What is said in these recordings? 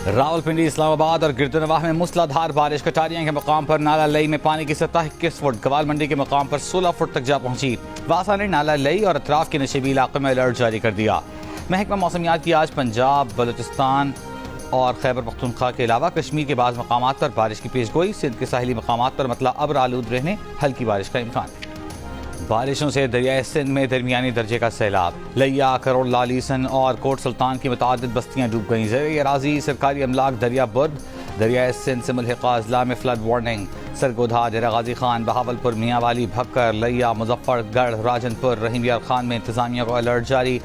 راولپنڈی، اسلام آباد اور گردنواہ میں موسلادھار بارش، کٹاریاں کے مقام پر نالہ لئی میں پانی کی سطح 21 فٹ، گوال منڈی کے مقام پر 16 فٹ تک جا پہنچی۔ واسا نے نالہ لئی اور اطراف کے نشیبی علاقے میں الرٹ جاری کر دیا۔ محکمہ موسمیات کی آج پنجاب، بلوچستان اور خیبر پختونخوا کے علاوہ کشمیر کے بعض مقامات پر بارش کی پیش گوئی۔ سندھ کے ساحلی مقامات پر مطلع ابر آلود رہنے، ہلکی بارش کا امکان ہے۔ بارشوں سے دریائے سندھ میں درمیانی درجے کا سیلاب، لیا، کروڑ، لالیسن اور کوٹ سلطان کی متعدد بستیاں ڈوب گئیں۔ زیر اراضی سرکاری املاک دریا برد، دریائے سندھ سے ملحقہ اضلاع میں فلڈ وارننگ۔ سرگودھا، ڈیرہ غازی خان، بہاولپور، میاں والی، بھکر، لیا، مظفر گڑھ، راجن پور، رحیم یار خان میں انتظامیہ کو الرٹ جاری۔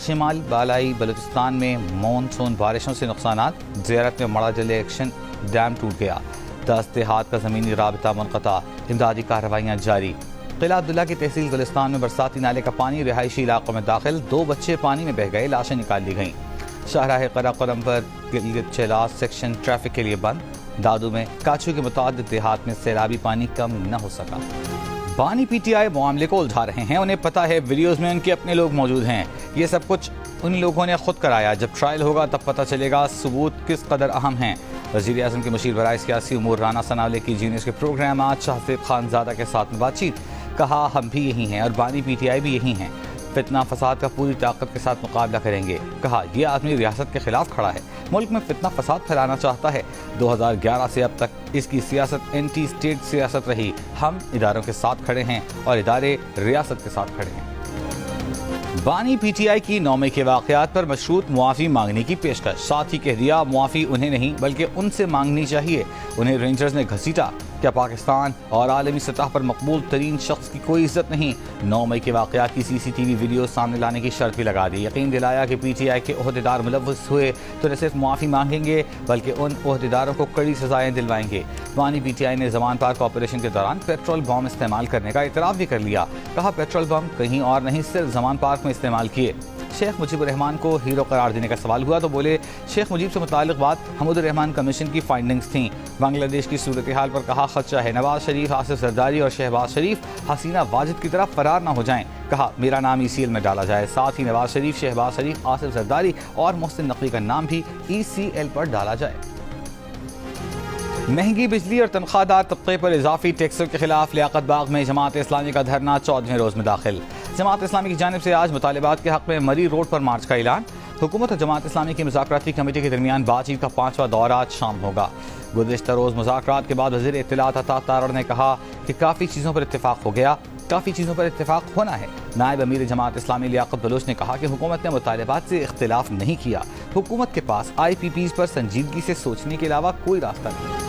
شمال بالائی بلوچستان میں مونسون بارشوں سے نقصانات، زیارت میں مڑا جل ایکشن ڈیم ٹوٹ گیا، 10 دیہات کا زمینی رابطہ منقطع، امدادی کارروائیاں جاری۔ قلعہ عبداللہ کی تحصیل گلستان میں برساتی نالے کا پانی رہائشی علاقوں میں داخل، 2 بچے پانی میں بہہ گئے، لاشیں نکال لی گئیں۔ شاہراہ قراقرم پر گلگت چیلاس سیکشن ٹریفک کے لیے بند۔ دادو میں کاچو کے متعدد دیہات میں سیلابی پانی کم نہ ہو سکا۔ بانی پی ٹی آئی معاملے کو الجھا رہے ہیں، انہیں پتہ ہے ویڈیوز میں ان کے اپنے لوگ موجود ہیں، یہ سب کچھ ان لوگوں نے خود کرایا، جب ٹرائل ہوگا تب پتہ چلے گا ثبوت کس قدر اہم ہیں۔ وزیر اعظم کے مشیر برائے سیاسی امور رانا ثناءاللہ کی جی نیوز کے پروگرام آج شاہزیب خان زادہ کے ساتھ بات چیت، کہا ہم بھی یہی ہیں اور بانی پی ٹی آئی بھی یہی ہیں، فتنہ فساد کا پوری طاقت کے ساتھ مقابلہ کریں گے۔ کہا یہ آدمی ریاست کے خلاف کھڑا ہے، ملک میں فتنہ فساد پھیلانا چاہتا ہے۔ 2011 سے اب تک اس کی سیاست اینٹی اسٹیٹ سیاست رہی، ہم اداروں کے ساتھ کھڑے ہیں اور ادارے ریاست کے ساتھ کھڑے ہیں۔ بانی پی ٹی آئی کی 9 مئی کے واقعات پر مشروط معافی مانگنے کی پیشکش، ساتھ ہی کہہ دیا معافی انہیں نہیں بلکہ ان سے مانگنی چاہیے، انہیں رینجرز نے گھسیٹا، کیا پاکستان اور عالمی سطح پر مقبول ترین شخص کی کوئی عزت نہیں؟ 9 مئی کے واقعات کی سی سی ٹی وی ویڈیو سامنے لانے کی شرط بھی لگا دی، یقین دلایا کہ پی ٹی آئی کے عہدیدار ملوث ہوئے تو نہ صرف معافی مانگیں گے بلکہ ان عہدیداروں کو کڑی سزائیں دلوائیں گے۔ بانی پی ٹی آئی نے زمان پارک آپریشن کے دوران پیٹرول بم استعمال کرنے کا اعتراف بھی کر لیا، کہا پیٹرول بم کہیں اور نہیں صرف زمان پارک میں استعمال کیے۔ شیخ مجیب الرحمان کو ہیرو قرار دینے کا سوال ہوا تو بولے شیخ مجیب سے متعلق بات حمود الرحمان کمیشن کی فائنڈنگز تھیں۔ بنگلہ دیش کی صورتحال پر کہا خدشہ ہے نواز شریف، آصف زرداری اور شہباز شریف حسینہ واجد کی طرف فرار نہ ہو جائیں، کہا میرا نام ای سی ایل میں ڈالا جائے، ساتھ ہی نواز شریف، شہباز شریف، آصف زرداری اور محسن نقوی کا نام بھی ای سی ایل پر ڈالا جائے۔ مہنگی بجلی اور تنخواہ دار طبقے پر اضافی ٹیکسوں کے خلاف لیاقت باغ میں جماعت اسلامی کا دھرنا 14ویں روز میں داخل۔ جماعت اسلامی کی جانب سے آج مطالبات کے حق میں مری روڈ پر مارچ کا اعلان۔ حکومت اور جماعت اسلامی کی مذاکراتی کمیٹی کے درمیان بات چیت کا 5واں دور آج شام ہوگا۔ گزشتہ روز مذاکرات کے بعد وزیر اطلاعات عطا تارڑ نے کہا کہ کافی چیزوں پر اتفاق ہو گیا، کافی چیزوں پر اتفاق ہونا ہے۔ نائب امیر جماعت اسلامی لیاقت بلوچ نے کہا کہ حکومت نے مطالبات سے اختلاف نہیں کیا، حکومت کے پاس آئی پی پیز پر سنجیدگی سے سوچنے کے علاوہ کوئی راستہ نہیں۔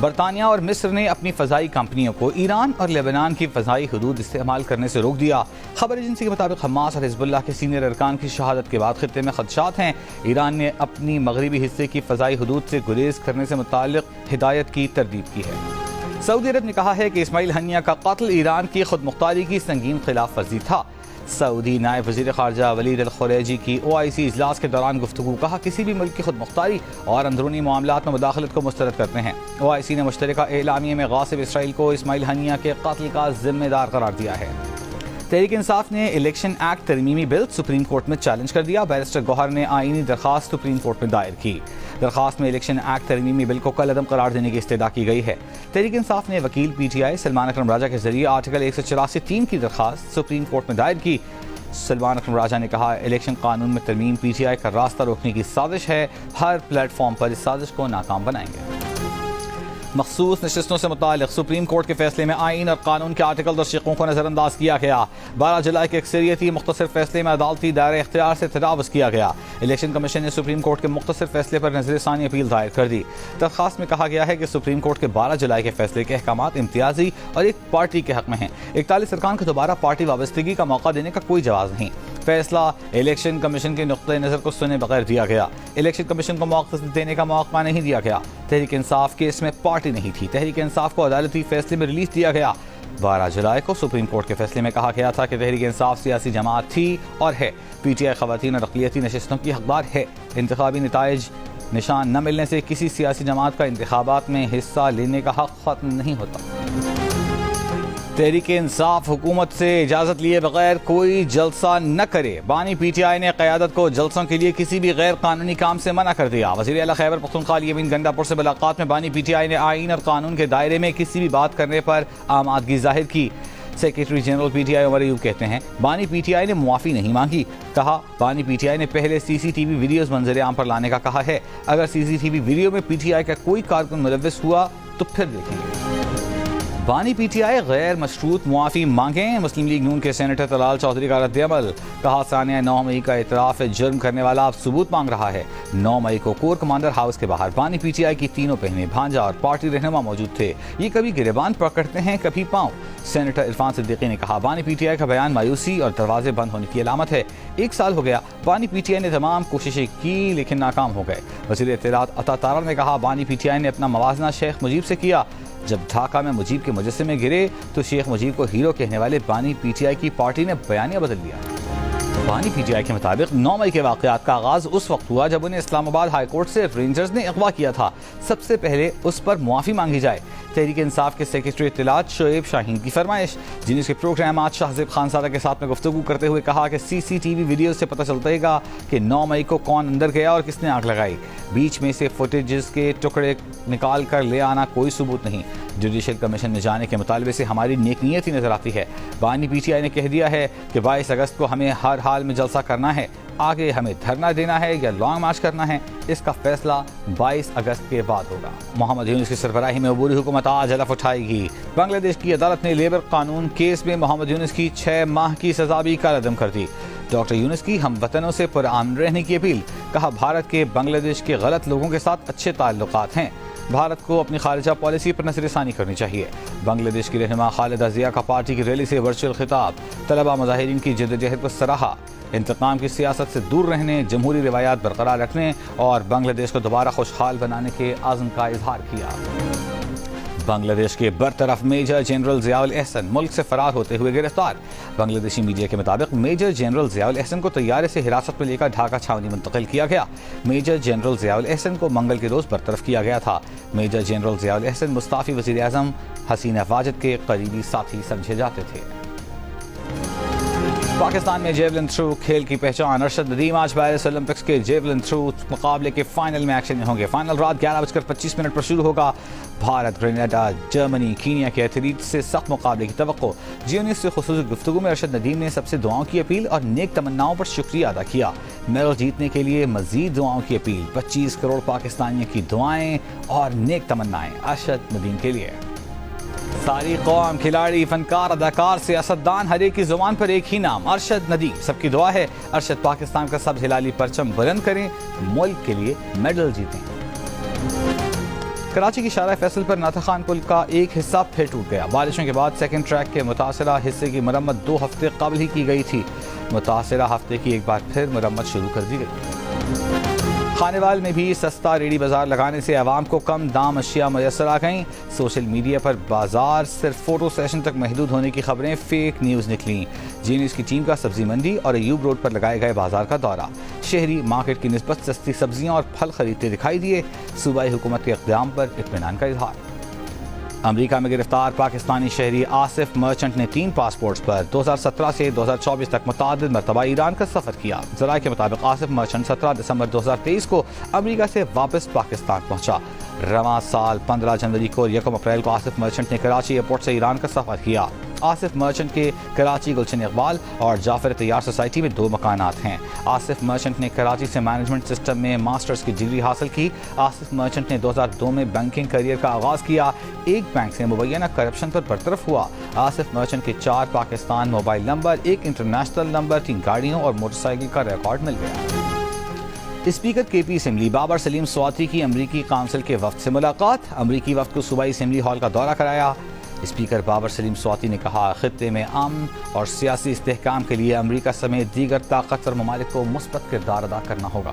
برطانیہ اور مصر نے اپنی فضائی کمپنیوں کو ایران اور لیبنان کی فضائی حدود استعمال کرنے سے روک دیا۔ خبر ایجنسی کے مطابق حماس اور حزب اللہ کے سینئر ارکان کی شہادت کے بعد خطے میں خدشات ہیں۔ ایران نے اپنی مغربی حصے کی فضائی حدود سے گریز کرنے سے متعلق ہدایت کی تردید کی ہے۔ سعودی عرب نے کہا ہے کہ اسماعیل ہنیہ کا قتل ایران کی خود مختاری کی سنگین خلاف ورزی تھا۔ سعودی نائب وزیر خارجہ ولید الخریجی کی OIC اجلاس کے دوران گفتگو، کہا کسی بھی ملک کی خود مختاری اور اندرونی معاملات میں مداخلت کو مسترد کرتے ہیں۔ OIC نے مشترکہ اعلامیے میں غاصب اسرائیل کو اسماعیل ہنیہ کے قتل کا ذمہ دار قرار دیا ہے۔ تحریک انصاف نے الیکشن ایکٹ ترمیمی بل سپریم کورٹ میں چیلنج کر دیا، بیرسٹر گوہر نے آئینی درخواست سپریم کورٹ میں دائر کی۔ درخواست میں الیکشن ایکٹ ترمیمی بل کو کل عدم قرار دینے کی استدعا کی گئی ہے۔ تحریک انصاف نے وکیل PTI سلمان اکرم راجہ کے ذریعے آرٹیکل 184(3) کی درخواست سپریم کورٹ میں دائر کی۔ سلمان اکرم راجہ نے کہا الیکشن قانون میں ترمیم PTI کا راستہ روکنے کی سازش ہے، ہر پلیٹ فارم پر اس سازش کو ناکام بنائیں گے۔ مخصوص نشستوں سے متعلق سپریم کورٹ کے فیصلے میں آئین اور قانون کے آرٹیکل اور شقوں کو نظر انداز کیا گیا۔ 12 جولائی کے اکثریتی مختصر فیصلے میں عدالتی دائرہ اختیار سے تجاوز کیا گیا۔ الیکشن کمیشن نے سپریم کورٹ کے مختصر فیصلے پر نظر ثانی اپیل دائر کر دی۔ درخواست میں کہا گیا ہے کہ سپریم کورٹ کے 12 جولائی کے فیصلے کے احکامات امتیازی اور ایک پارٹی کے حق میں ہیں۔ 41 ارکان کو دوبارہ پارٹی وابستگی کا موقع دینے کا کوئی جواز نہیں۔ فیصلہ الیکشن کمیشن کے نقطۂ نظر کو سنے بغیر دیا گیا۔ الیکشن کمیشن کو موقع دینے کا موقع نہیں دیا گیا۔ تحریک انصاف کے اس میں پارٹی نہیں تھی، تحریک انصاف کو عدالتی فیصلے میں ریلیز دیا گیا۔ 12 جولائی کو سپریم کورٹ کے فیصلے میں کہا گیا تھا کہ تحریک انصاف سیاسی جماعت تھی اور ہے، PTI خواتین اور اقلیتی نشستوں کی حقدار ہے۔ انتخابی نتائج نشان نہ ملنے سے کسی سیاسی جماعت کا انتخابات میں حصہ لینے کا حق ختم نہیں ہوتا۔ تحریک انصاف حکومت سے اجازت لیے بغیر کوئی جلسہ نہ کرے، بانی پی ٹی آئی نے قیادت کو جلسوں کے لیے کسی بھی غیر قانونی کام سے منع کر دیا۔ وزیر اعلیٰ خیبر پختونخوا یمین گنڈا پور سے ملاقات میں بانی پی ٹی آئی نے آئین اور قانون کے دائرے میں کسی بھی بات کرنے پر آمادگی ظاہر کی۔ Secretary general P T I Umar Ayub کہتے ہیں بانی پی ٹی آئی نے معافی نہیں مانگی، کہا بانی پی ٹی آئی نے پہلے سی سی ٹی وی ویڈیوز منظر عام پر لانے کا کہا ہے، اگر سی سی ٹی وی ویڈیو میں پی ٹی آئی کا کوئی کارکن ملوث ہوا تو پھر دیکھیں گے۔ بانی پی ٹی آئی غیر مشروط معافی مانگیں، مسلم لیگ نون کے سینیٹر طلال چودھری کا رد عمل، کہا ثانیہ 9 مئی کا اعتراف جرم کرنے والا اب ثبوت مانگ رہا ہے۔ 9 مئی کو کور کمانڈر ہاؤس کے باہر بانی پی ٹی آئی کی تینوں بہنیں، بھانجا اور پارٹی رہنما موجود تھے، یہ کبھی گریبان پکڑتے ہیں کبھی پاؤں۔ سینیٹر عرفان صدیقی نے کہا بانی پی ٹی آئی کا بیان مایوسی اور دروازے بند ہونے کی علامت ہے، 1 سال ہو گیا بانی پی ٹی آئی نے تمام کوششیں کی لیکن ناکام ہو گئے۔ وزیر اطلاعات عطا تارڑ نے کہا بانی پی ٹی آئی نے اپنا موازنہ شیخ مجیب سے کیا، جب ڈھاکہ میں مجیب کے مجسمے گرے تو شیخ مجیب کو ہیرو کہنے والے بانی پی ٹی آئی کی پارٹی نے بیانیہ بدل دیا۔ بانی پی ٹی آئی کے مطابق 9 مئی کے واقعات کا آغاز اس وقت ہوا جب انہیں اسلام آباد ہائی کورٹ سے رینجرز نے اغوا کیا تھا، سب سے پہلے اس پر معافی مانگی جائے۔ تحریک انصاف کے سیکریٹری اطلاعات شعیب شاہین کی فرمائش، جنس کے پروگرام آج شاہزیب خانزادہ کے ساتھ میں گفتگو کرتے ہوئے کہا کہ سی سی ٹی وی ویڈیو سے پتہ چلتا گا کہ 9 مئی کو کون اندر گیا اور کس نے آگ لگائی، بیچ میں سے فوٹیجز کے ٹکڑے نکال کر لے آنا کوئی ثبوت نہیں۔ جوڈیشل کمیشن میں جانے کے مطالبے سے ہماری نیک نیت ہی نظر آتی ہے۔ بانی پی ٹی آئی نے کہہ دیا ہے کہ 22 اگست کو ہمیں ہر حال میں جلسہ کرنا ہے، آگے ہمیں دھرنا دینا ہے یا لانگ مارچ کرنا ہے، اس کا فیصلہ 22 اگست کے بعد ہوگا۔ محمد یونس کی سربراہی میں عبوری حکومت آج حلف اٹھائے گی۔ بنگلہ دیش کی عدالت نے لیبر قانون کیس میں محمد یونس کی 6 ماہ کی سزا بھی کالعدم کر دی۔ ڈاکٹر یونس کی ہم وطنوں سے پرامن رہنے کی اپیل، کہا بھارت کے بنگلہ دیش کے غلط لوگوں کے ساتھ اچھے تعلقات ہیں، بھارت کو اپنی خارجہ پالیسی پر نظر ثانی کرنی چاہیے۔ بنگلہ دیش کی رہنما خالدہ ضیاء کا پارٹی کی ریلی سے ورچوئل خطاب، طلبہ مظاہرین کی جدوجہد کو سراہا، انتقام کی سیاست سے دور رہنے، جمہوری روایات برقرار رکھنے اور بنگلہ دیش کو دوبارہ خوشحال بنانے کے عزم کا اظہار کیا۔ بنگلہ دیش کے برطرف میجر جنرل ضیاء الاحسن ملک سے فرار ہوتے ہوئے گرفتار۔ بنگلہ دیشی میڈیا کے مطابق میجر جنرل ضیاء الاحسن کو طیارے سے حراست میں لے کر ڈھاکہ چھاونی منتقل کیا گیا۔ میجر جنرل ضیاء الاحسن کو منگل کے روز برطرف کیا گیا تھا۔ میجر جنرل ضیاء الاحسن مستعفی وزیر اعظم حسینہ واجد کے قریبی ساتھی سمجھے جاتے تھے۔ پاکستان میں جیولن تھرو کھیل کی پہچان، ارشد ندیم آج پیرس اولمپکس کے جیولن تھرو مقابلے کے فائنل میں ایکشن میں ہوں گے۔ فائنل رات 11:25 پر شروع ہوگا۔ بھارت، گریناڈا، جرمنی، کینیا کے ایتھلیٹ سے سخت مقابلے کی توقع۔ جیو نیوز سے خصوصی گفتگو میں ارشد ندیم نے سب سے دعاؤں کی اپیل اور نیک تمناؤں پر شکریہ ادا کیا۔ میڈل جیتنے کے لیے مزید دعاؤں کی اپیل، 25 کروڑ پاکستانیوں کی دعائیں اور نیک تمنائیں ارشد ندیم کے لیے۔ ساری قوم، کھلاڑی، فنکار، اداکار، سیاستدان، ہر ایک کی زبان پر ایک ہی نام، ارشد ندیم۔ سب کی دعا ہے ارشد پاکستان کا سبز ہلالی پرچم بلند کریں، ملک کے لیے میڈل جیتیں۔ کراچی کی شارع فیصل پر ناتھا خان پل کا ایک حصہ پھر ٹوٹ گیا۔ بارشوں کے بعد سیکنڈ ٹریک کے متاثرہ حصے کی مرمت 2 ہفتے قبل ہی کی گئی تھی۔ متاثرہ ہفتے کی ایک بار پھر مرمت شروع کر دی گئی۔ خانیوال میں بھی سستا ریڑھی بازار لگانے سے عوام کو کم دام اشیاء میسر آ گئیں۔ سوشل میڈیا پر بازار صرف فوٹو سیشن تک محدود ہونے کی خبریں فیک نیوز نکلیں۔ جی نیوز کی ٹیم کا سبزی منڈی اور ایوب روڈ پر لگائے گئے بازار کا دورہ، شہری مارکیٹ کی نسبت سستی سبزیاں اور پھل خریدتے دکھائی دیے۔ صوبائی حکومت کے اقدام پر اطمینان کا اظہار۔ امریکہ میں گرفتار پاکستانی شہری آصف مرچنٹ نے 3 پاسپورٹس پر 2017 سے 2024 تک متعدد مرتبہ ایران کا سفر کیا۔ ذرائع کے مطابق آصف مرچنٹ 17 دسمبر 2023 کو امریکہ سے واپس پاکستان پہنچا۔ رواں سال 15 جنوری کو اور 1 اپریل کو آصف مرچنٹ نے کراچی ایئرپورٹ سے ایران کا سفر کیا۔ آصف مرچنٹ کے کراچی گلشن اقبال اور جعفر طیار سوسائٹی میں 2 مکانات ہیں۔ آصف مرچنٹ نے کراچی سے مینجمنٹ سسٹم میں ماسٹرز کی ڈگری حاصل کی۔ آصف مرچنٹ نے 2002 میں بینکنگ کیریئر کا آغاز کیا، ایک بینک سے مبینہ کرپشن پر برطرف ہوا۔ آصف مرچنٹ کے 4 Pakistan mobile number, 1 international number, 3 گاڑیوں اور موٹر سائیکل کا ریکارڈ مل گیا۔ اسپیکر کے پی اسمبلی بابر سلیم سواتی کی امریکی کونسل کے وفد سے ملاقات، امریکی وفد کو صوبائی اسمبلی ہال کا دورہ کرایا۔ اسپیکر بابر سلیم سواتی نے کہا خطے میں امن اور سیاسی استحکام کے لیے امریکہ سمیت دیگر طاقتور ممالک کو مثبت کردار ادا کرنا ہوگا۔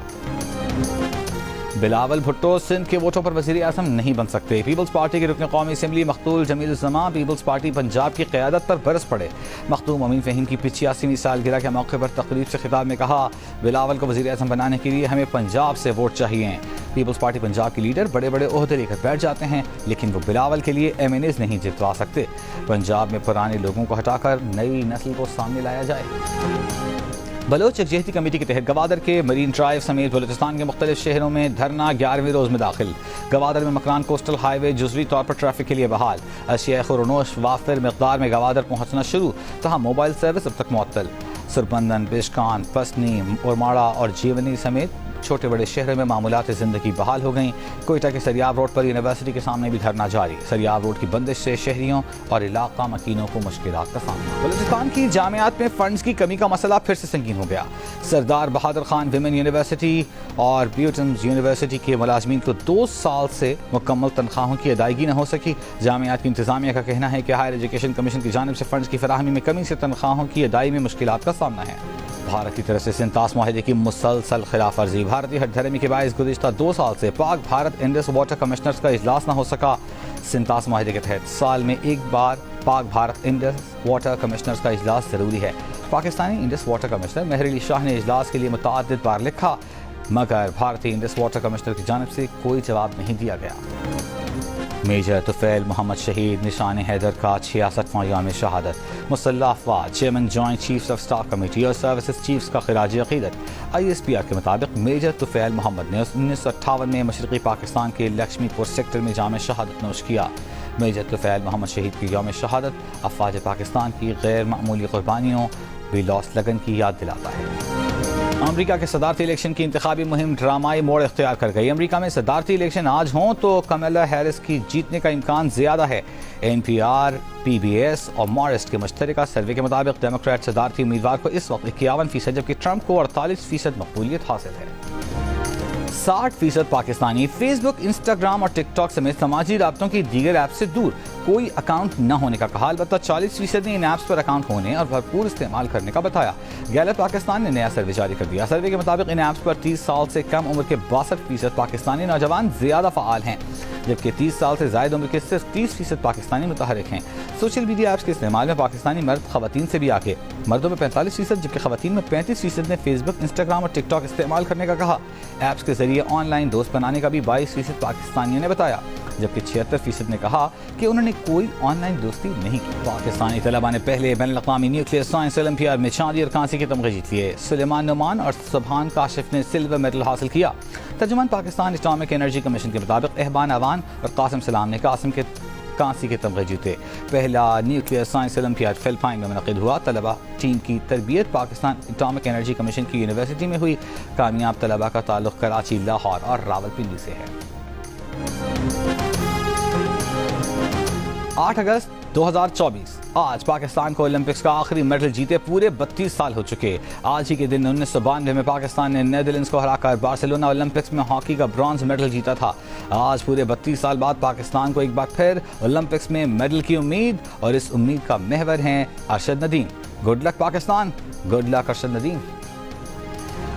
بلاول بھٹو سندھ کے ووٹوں پر وزیر اعظم نہیں بن سکتے، پیپلز پارٹی کے رکن قومی اسمبلی مقتول جمیل الزماں پیپلز پارٹی پنجاب کی قیادت پر برس پڑے۔ مختوم امین فہیم کی 85ویں سالگرہ کے موقع پر تقریب سے خطاب میں کہا بلاول کو وزیر اعظم بنانے کے لیے ہمیں پنجاب سے ووٹ چاہیے۔ پیپلز پارٹی پنجاب کے لیڈر بڑے بڑے عہدے لے کر بیٹھ جاتے ہیں لیکن وہ بلاول کے لیے MNAs نہیں جتوا سکتے. پنجاب میں پرانے لوگوں کو ہٹا کر نئی نسل کو سامنے لایا جائے. بلوچ یکجہتی کمیٹی کے تحت گوادر کے مرین ڈرائیو سمیت بلوچستان کے مختلف شہروں میں دھرنا 11ویں روز میں داخل. گوادر میں مکران کوسٹل ہائی وے جزوی طور پر ٹریفک کے لیے بحال. اشیاء خورنوش وافر مقدار میں گوادر پہنچنا شروع، تاہم موبائل سروس اب تک معطل. سربندن، بشکان، پسنی، اورماڑا اور جیونی سمیت چھوٹے بڑے شہروں میں معمولات زندگی بحال ہو گئیں. کوئٹہ کے سریاب روڈ پر یونیورسٹی کے سامنے بھی دھرنا جاری. سریاب روڈ کی بندش سے شہریوں اور علاقہ مکینوں کو مشکلات کا سامنا. بلوچستان کی جامعات میں فنڈز کی کمی کا مسئلہ پھر سے سنگین ہو گیا. سردار بہادر خان ویمن یونیورسٹی اور بیوٹنز یونیورسٹی کے ملازمین کو 2 سال سے مکمل تنخواہوں کی ادائیگی نہ ہو سکی. جامعات کی انتظامیہ کا کہنا ہے کہ ہائر ایجوکیشن کمیشن کی جانب سے فنڈز کی فراہمی میں کمی سے تنخواہوں کی ادائیگی میں مشکلات کا سامنا ہے. بھارت کی طرف سے سنتاس معاہدے کی مسلسل خلاف ورزی. بھارتی ہٹ دھرمی کے باعث گزشتہ 2 سال سے پاک بھارت انڈس واٹر کمشنرز کا اجلاس نہ ہو سکا. سنتاس معاہدے کے تحت سال میں ایک بار پاک بھارت انڈس واٹر کمشنرز کا اجلاس ضروری ہے. Pakistani Indus water commissioner Mehr Ali Shah نے اجلاس کے لیے متعدد بار لکھا مگر بھارتی انڈس واٹر کمشنر کی جانب سے کوئی جواب نہیں دیا گیا. میجر طفیل محمد شہید نشان حیدر کا 66واں یوم شہادت. مسلح افواج chairman joint chiefs of staff committee اور سروسز چیفز کا خراج عقیدت. ISPR کے مطابق میجر طفیل محمد نے 1958 میں مشرقی پاکستان کے لکشمی پور سیکٹر میں جام شہادت نوش کیا. میجر طفیل محمد شہید کی یوم شہادت افواج پاکستان کی غیر معمولی قربانیوں بھی لاس لگن کی یاد دلاتا ہے. امریکہ کے صدارتی الیکشن کی انتخابی مہم ڈرامائی موڑ اختیار کر گئی. امریکہ میں صدارتی الیکشن آج ہوں تو کملا ہیرس کی جیتنے کا امکان زیادہ ہے. NPR، PBS اور مارسٹ کے مشترکہ سروے کے مطابق ڈیموکریٹ صدارتی امیدوار کو اس وقت 51% جبکہ ٹرمپ کو 48% مقبولیت حاصل ہے. 60% پاکستانی فیس بک، انسٹاگرام اور ٹک ٹاک سمیت سماجی رابطوں کی دیگر ایپ سے دور، کوئی اکاؤنٹ نہ ہونے کا کہا. البتہ 40% نے ان ایپس پر اکاؤنٹ ہونے اور بھرپور استعمال کرنے کا بتایا. گیلپ پاکستان نے نیا سروے جاری کر دیا. سروے کے مطابق ان ایپس پر 30 سال سے کم عمر کے 62% پاکستانی نوجوان زیادہ فعال ہیں جبکہ 30 سال سے زائد عمر کے صرف 30% پاکستانی متحرک ہیں. سوشل میڈیا ایپس کے استعمال میں پاکستانی مرد خواتین سے بھی آگے. مردوں میں 45% جبکہ خواتین میں 35% نے فیس بک، انسٹاگرام اور ٹک ٹاک استعمال کرنے کا کہا. ایپس کے ذریعے آن لائن دوست بنانے کا بھی 22% پاکستانیوں نے بتایا جبکہ 76% نے کہا کہ انہوں نے کوئی آن لائن دوستی نہیں کی. پاکستانی طلباء نے پہلے بین الاقوامی نیوکلیئر سائنس اولمپیاڈ میں چاندی اور کانسی کے تمغے جیت لیے. سلیمان نعمان اور سبحان کاشف نے سلور میڈل حاصل کیا. ترجمان پاکستان اٹامک انرجی کمیشن کے مطابق احبان اوان اور قاسم سلام نے کانسی کے تمغے جیتے. پہلا نیوکلیئر سائنس اولمپیاڈ فلپائن میں منعقد ہوا. طلباء ٹیم کی تربیت پاکستان اٹامک انرجی کمیشن کی یونیورسٹی میں ہوئی. کامیاب طلباء کا تعلق کراچی، لاہور اور راولپنڈی سے ہے. 8 اگست 2024 آج پاکستان کو اولمپکس کا آخری میڈل جیتے پورے 32 سال ہو چکے. آج ہی کے دن 1992 میں پاکستان نے نیدرلینڈز کو ہرا کر بارسلونا اولمپکس میں ہاکی کا برانز میڈل جیتا تھا. آج پورے 32 سال بعد پاکستان کو ایک بار پھر اولمپکس میں میڈل کی امید اور اس امید کا محور ہیں Arshad Nadeem. Good luck Pakistan, good luck Arshad Nadeem.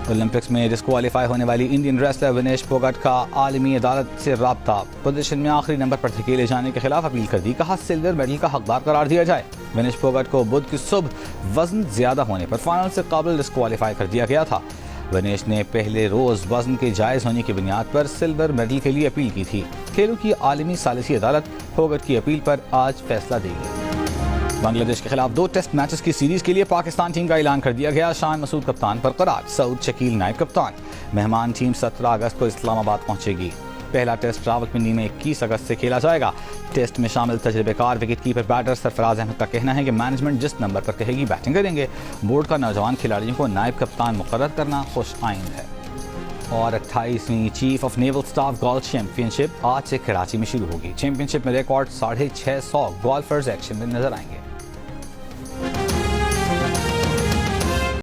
Olympics میں ڈسکوالیفائی ہونے والی انڈین ریسلر ونیش پوگٹ کا عالمی عدالت سے رابطہ. پوزیشن میں آخری نمبر پر دھکیلے جانے کے خلاف اپیل کر دی. کہا سلور میڈل کا حقدار قرار دیا جائے. ونیش پوگٹ کو بدھ کی صبح وزن زیادہ ہونے پر فائنل سے قبل ڈسکوالیفائی کر دیا گیا تھا. ونیش نے پہلے روز وزن کے جائز ہونے کی بنیاد پر سلور میڈل کے لیے اپیل کی تھی. کھیلوں کی عالمی ثالثی عدالت پوگٹ کی اپیل پر آج فیصلہ دے گی. بنگلہ دیش کے خلاف 2 ٹیسٹ میچز کی سیریز کے لیے پاکستان ٹیم کا اعلان کر دیا گیا. شان مسعود کپتان برقرار، سعود شکیل نائب کپتان. مہمان ٹیم 17 اگست کو اسلام آباد پہنچے گی. پہلا ٹیسٹ راولپنڈی میں 21 اگست سے کھیلا جائے گا. ٹیسٹ میں شامل تجربے کار وکٹ کیپر بیٹر سرفراز احمد کا کہنا ہے کہ مینجمنٹ جس نمبر پر کہے گی بیٹنگ کریں گے. بورڈ کا نوجوان کھلاڑیوں کو نائب کپتان مقرر کرنا خوش آئند ہے. اور 28ویں chief of naval staff golf championship آج سے کراچی میں شروع ہوگی. چیمپئن شپ میں ریکارڈ 650 گولفرز ایکشن میں نظر آئیں گے.